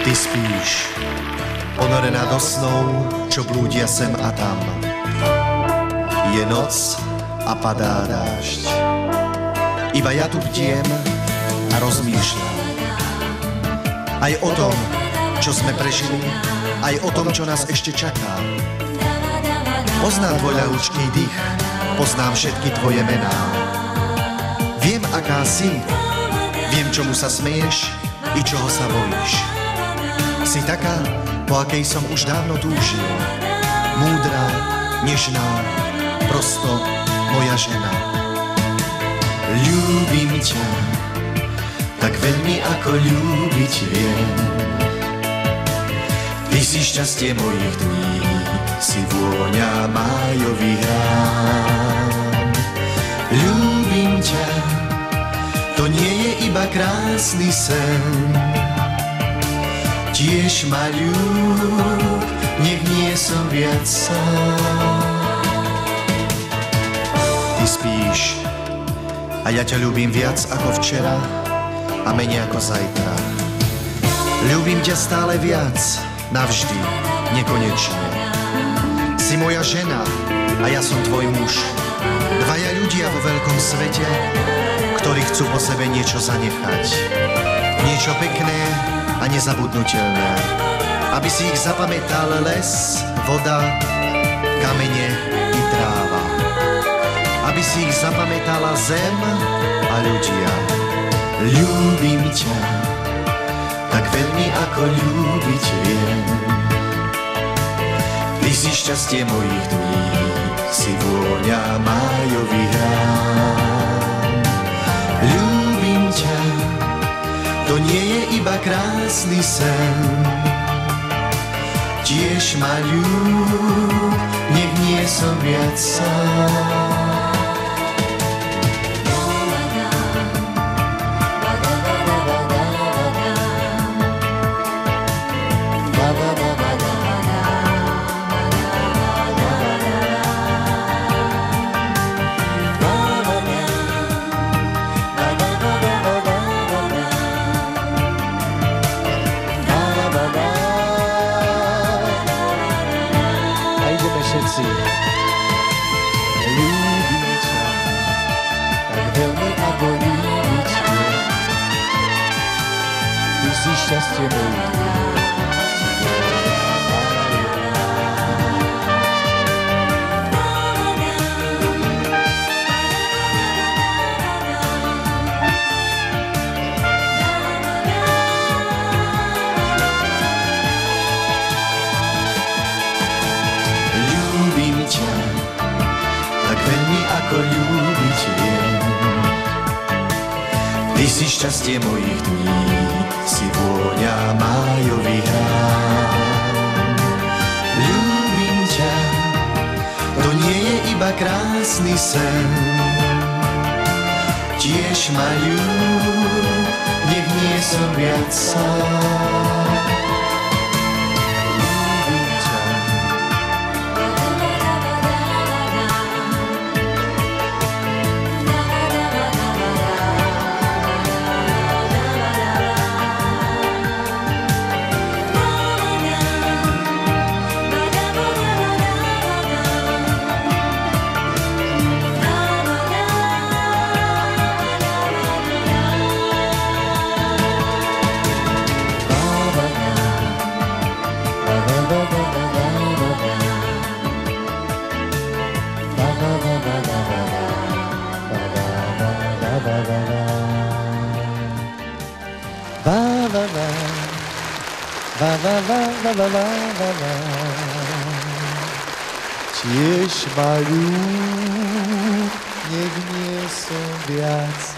Ty spíš, ponorená do snov, čo blúdia sem a tam. Je noc a padá dážď. Iba ja tu bdiem a rozmýšľam. Aj o tom, čo sme prežili, aj o tom, čo nás ešte čaká. Poznám tvoj ľahúčký dých, poznám všetky tvoje mená. Viem, aká si, viem, čomu sa smeješ i čoho sa bojíš. Si taká, po akej som už dávno túžil. Múdra, nežná, prosto moja žena. Ľúbim ťa, tak veľmi ako ľúbiť viem. Ty si šťastie mojich dní, si vôňa májových rán. Ľúbim ťa, to nie je iba krásny sen. Tiež ma ľúb, nech nie som viac sám. Ty spíš a ja ťa ľúbim viac ako včera a menej ako zajtra. Ľúbim ťa stále viac, navždy, nekonečne. Si moja žena a ja som tvoj muž. Dvaja ľudia vo veľkom svete, ktorí chcú po sebe niečo zanechať. Niečo pekné a nezabudnutelné, aby si ich zapamätal les, voda, kamene i tráva. Aby si ich zapamätala zem a ľudia. Ľúbim ťa, tak veľmi ako ľúbiť viem. Ty si šťastie mojich dní, si vôňa májových rán. Ľúbim ťa, to nie je iba krásny sen. Tiež ma ľúb, nech nie som viac sám. Všetci. Ľúbim ťa, tak veľmi ako ľúbiť viem. Ty si šťastie mojich dní, si vôňa májových Ľúbim ťa, tak veľmi ako ľúbiť viem. Ty si šťastie mojich dní, si vôňa májových rán. Ľúbim ťa, to nie je iba krásny sen. Tiež ma ľúb, nech nie som viac sám. Tiež ma ľúb, nech nie som viac